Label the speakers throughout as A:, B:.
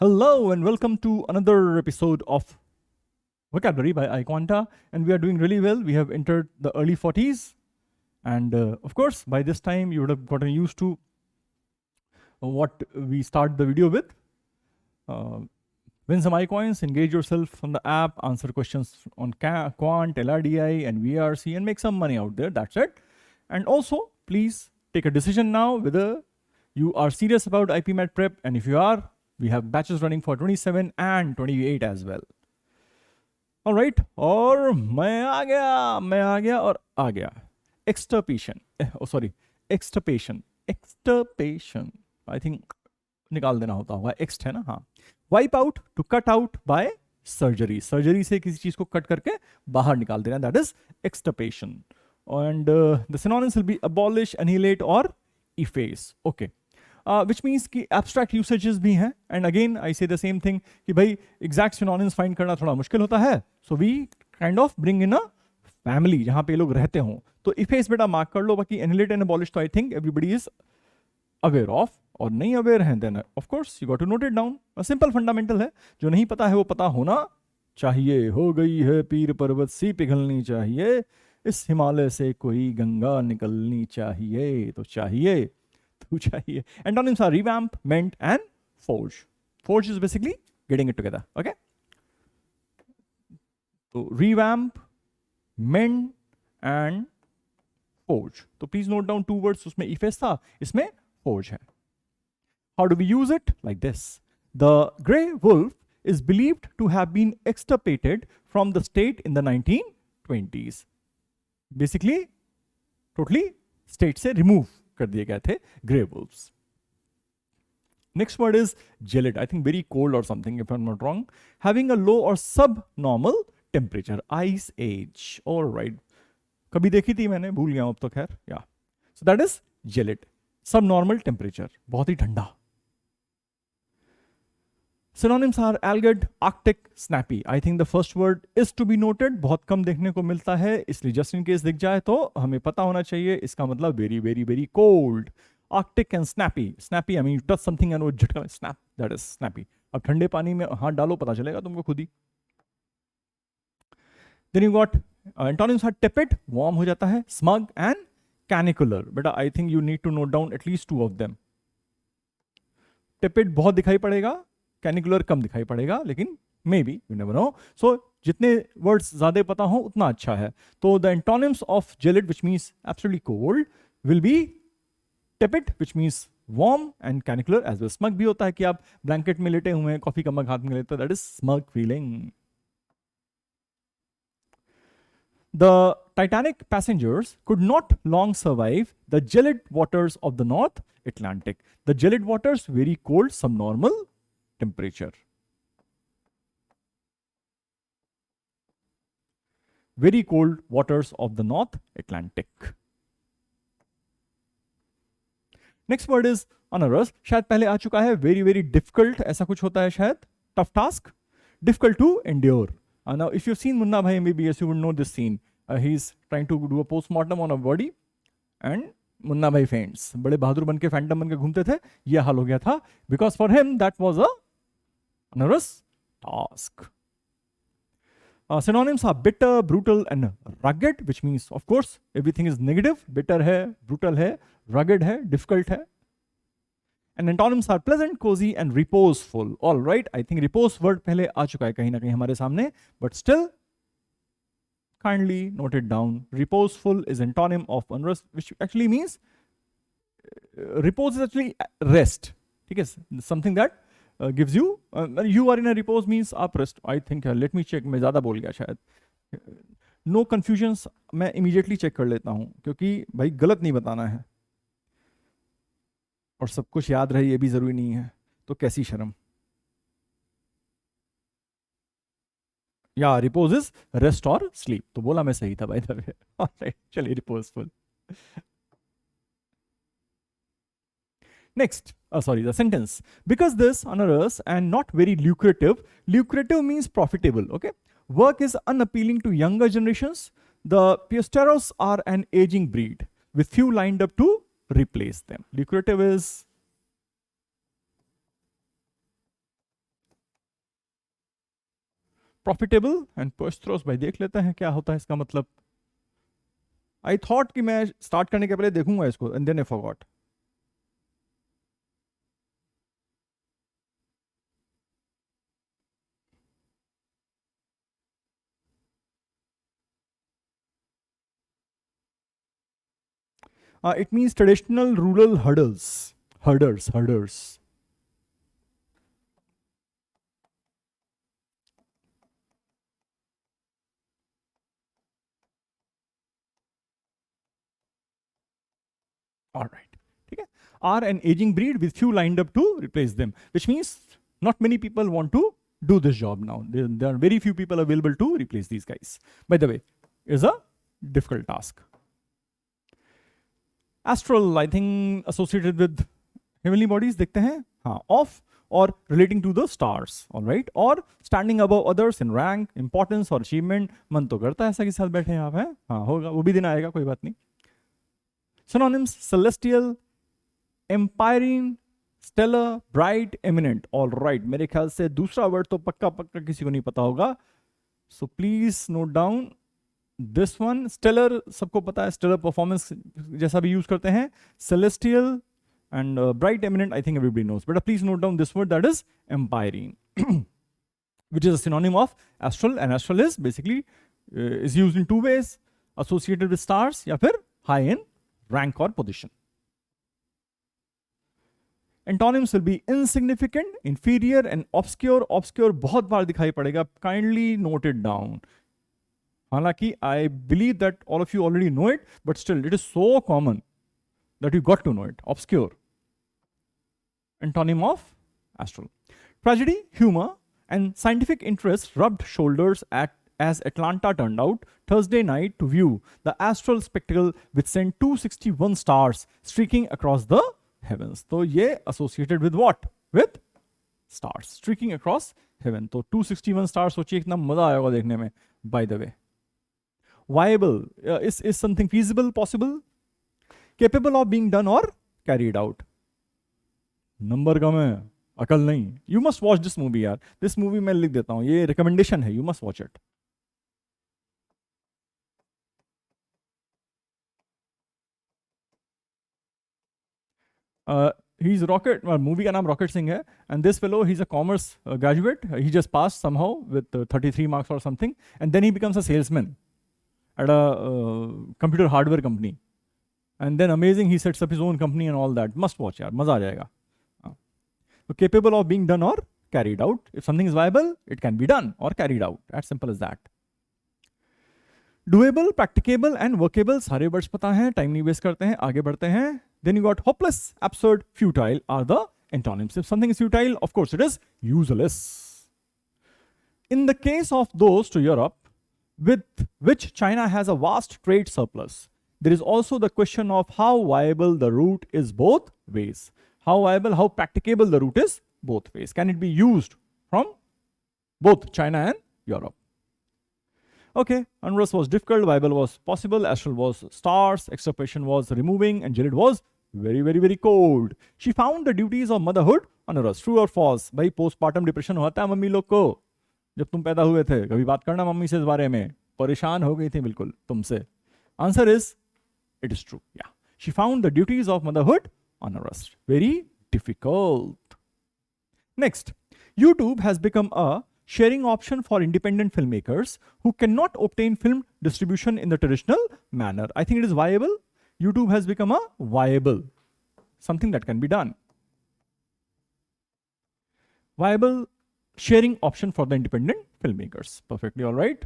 A: Hello and welcome to another episode of Vocabulary by iQuanta, and we are doing really well. We have entered the early 40s, and of course, by this time you would have gotten used to what we start the video with. Win some iCoins, engage yourself on the app, answer questions on Quant, LRDI, and VRC, and make some money out there. That's it. And also, please take a decision now whether you are serious about IPMAT prep, and if you are, we have batches running for 27 and 28 as well. All right, और मैं आ गया और आ गया. Extirpation. Oh, sorry. Extirpation. Extirpation. I think निकाल देना होता होगा. Ext है ना? हाँ. Wipe out, to cut out by surgery. Surgery से किसी चीज को कट करके बाहर निकाल देना. That is extirpation. And the synonyms will be abolish, annihilate or efface. Okay. Which means कि abstract usages भी हैं. And again, I say the same thing कि भाई exact synonyms find करना थोड़ा मुश्किल होता है. So we kind of bring in a family जहाँ पे लोग रहते हों. तो efface बेटा mark कर लो. बाकी annihilate and abolish तो I think everybody is aware of. और नहीं aware हैं then of course you got to note it down. A simple fundamental है. जो नहीं पता है वो पता होना चाहिए. हो गई है पीर पर्वत सी पिघलनी चाहिए. इस हिमालय से कोई गंगा निकलनी चाहिए. तो चाहिए चाहिए. Antonyms are revamp, mend, and forge. Forge is basically getting it together. Okay. So revamp, mend, and forge. So please note down two words. उसमें efface था, इसमें forge है. How do we use it? Like this. The grey wolf is believed to have been extirpated from the state in the 1920s. Basically, totally state से remove कर दिए गए थे grey wolves. Next word is gelid. I think very cold or something if I'm not wrong. Having a low or subnormal temperature. Ice age. All right. कभी देखी थी मैंने, भूल गया अब तो खैर. Yeah. So that is gelid. Subnormal temperature. बहुत ही ठंडा. Synonyms are algid, arctic, snappy. I think the first word is to be noted. बहुत कम देखने को मिलता है, इसलिए just in case दिख जाए तो हमें पता होना चाहिए. इसका मतलब very very very cold. Arctic and snappy. Snappy I mean you touch something and वो झटका snap. That is snappy. अब ठंडे पानी में हाथ डालो पता चलेगा तुमको खुद ही. Then you got antonyms are tepid, warm हो जाता है, smug and canicular. बेटा I think you need to note down at least two of them. Tepid बहुत दिखाई पड़ेगा. कैनिकुलर कम दिखाई पड़ेगा, लेकिन maybe you never know. So जितने वर्ड्स ज्यादा पता हो उतना अच्छा है. तो the antonyms of gelid which means absolutely cold will be tepid which means warm and canicular as well. Smug भी होता है कि आप ब्लैंकेट में लेटे हुए हैं, कॉफी का मग हाथ में लेते, that is smug feeling. The Titanic passengers could not long survive the gelid waters of the North Atlantic. The gelid waters very cold, subnormal temperature. Very cold waters of the North Atlantic. Next word is onerous. शायद पहले आ चुका है. Very very difficult ऐसा कुछ होता है शायद. Tough task. Difficult to endure. Now if you've seen Munna Bhai MBBS you would know this scene. He's trying to do a postmortem on a body and Munna भाई faints. बड़े बहादुर बन के Phantom बन के घूमते थे, ये हाल हो गया था. Because for him that was a onerous task. Synonyms are bitter, brutal, and rugged, which means, of course, everything is negative. Bitter है, brutal है, rugged है, difficult है. And antonyms are pleasant, cozy, and reposeful. All right, I think repose word पहले आ चुका है कहीं ना कहीं हमारे सामने, but still, kindly note it down. Reposeful is antonym of onerous, which actually means repose is actually rest. ठीक है, something that gives you you are in a repose means आप rest. I think let me check. मैं ज़्यादा बोल गया शायद. No confusions. मैं immediately check कर लेता हूँ क्योंकि भाई गलत नहीं बताना है और सब कुछ याद रहे ये भी जरूरी नहीं है, तो कैसी शर्म. या रिपोज इज रेस्ट और स्लीप. तो बोला मैं सही था भाई द वे. चलिए रिपोजफुल. Next, sorry, the sentence. Because this onerous and not very lucrative, lucrative means profitable, okay? Work is unappealing to younger generations. The Piesteros are an aging breed with few lined up to replace them. Lucrative is profitable and पोस्ट्रोस, भाई देख लेते हैं क्या होता है इसका मतलब. आई थॉट कि मैं स्टार्ट करने के पहले देखूंगा इसको, and then I forgot. It means traditional rural herders. Herders. All right. Okay. Are an aging breed with few lined up to replace them, which means not many people want to do this job now. There are very few people available to replace these guys. By the way, is a difficult task. Astral, I think associated with heavenly bodies, देखते हैं. हाँ, of or relating to the stars, all right, or standing above others in rank, importance or achievement. मन तो करता है ऐसा कि साथ बैठे हैं आप, हैं. हाँ, होगा, वो भी दिन आएगा, कोई बात नहीं. Synonyms: celestial, empyrean, stellar, bright, eminent. All right, मेरे ख्याल से दूसरा वर्ड तो पक्का पक्का किसी को नहीं पता होगा. So please note down this one. Stellar सबको पता है, stellar performance जैसा भी यूज करते हैं. Celestial and bright, eminent, I think everybody knows. But please note down this word, that is empyrean, which is a synonym of astral. And astral is basically is used in two ways: associated with stars, या फिर high in rank or position. Antonyms will be insignificant, inferior, and obscure. Obscure बहुत बार दिखाई पड़ेगा. Kindly note it down. हालांकि I believe that all of you already know it, but still it is so common that you got to know it. Obscure. Antonym of astral. Tragedy, humor, and scientific interest rubbed shoulders as Atlanta turned out Thursday night to view the astral spectacle which sent 261 stars streaking across the heavens. So ye associated with what? With stars streaking across heaven. So 261 stars सोचिए कितना मजा आएगा देखने में. By the way, viable is something feasible, possible, capable of being done or carried out. नंबर कम है, अकल नहीं. You must watch this movie यार. दिस मूवी मैं लिख देता हूं, ये रिकमेंडेशन है, you must watch it. He's Rocket, movie का नाम रॉकेट सिंह है. And this fellow, he is a commerce graduate. He just pass somehow with 33 marks or something, and then he becomes a salesman at a computer hardware company. And then amazing, he sets up his own company and all that. Must watch यार, मजा आ जाएगा. So capable of being done or carried out. If something is viable, it can be done or carried out. As simple as that. Doable, practicable, and workable. सारे words पता हैं, time नहीं waste करते हैं, आगे बढ़ते हैं. Then you got hopeless, absurd, futile are the antonyms. If something is futile, of course it is useless. In the case of those to Europe, with which China has a vast trade surplus, there is also the question of how viable the route is both ways. How viable, how practicable the route is both ways. Can it be used from both China and Europe? Okay, unrest was difficult, viable was possible, astral was stars, extirpation was removing, and Jared was very, very, very cold. She found the duties of motherhood on Urus. True or false? भाई postpartum depression होता है mummy लोग को. जब तुम पैदा हुए थे, कभी बात करना मम्मी से इस बारे में. परेशान हो गई थी बिल्कुल तुमसे. Answer is, it is true. Yeah. She found the duties of motherhood on Urus. Very difficult. Next, YouTube has become a sharing option for independent filmmakers who cannot obtain film distribution in the traditional manner. I think it is viable. YouTube has become a viable, something that can be done. Viable sharing option for the independent filmmakers. Perfectly all right.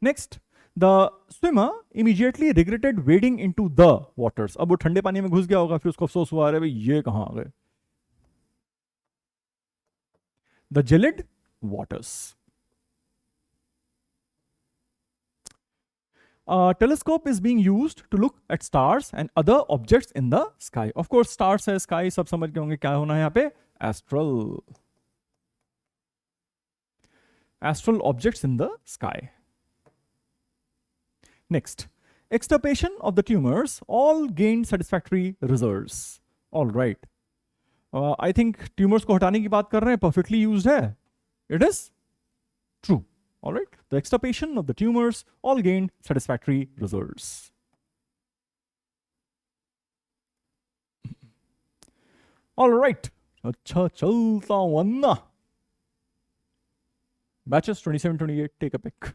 A: Next, the swimmer immediately regretted wading into the waters. अब वो ठंडे पानी में घुस गया होगा, फिर उसको अफसोस हुआ, अरे भाई ये कहाँ आ गए. The gelid waters. A telescope is being used to look at stars and other objects in the sky. Of course, stars है, sky, सब समझ गए होंगे क्या होना है यहाँ पे. Astral. Astral objects in the sky. Next, extirpation of the tumors all gained satisfactory results. All right. I think tumors को हटाने की बात कर रहे हैं, perfectly used है. It is true. All right. The extirpation of the tumors all gained satisfactory results. All right. अच्छा चलता वन्ना. Batches 27, 28, take a pick.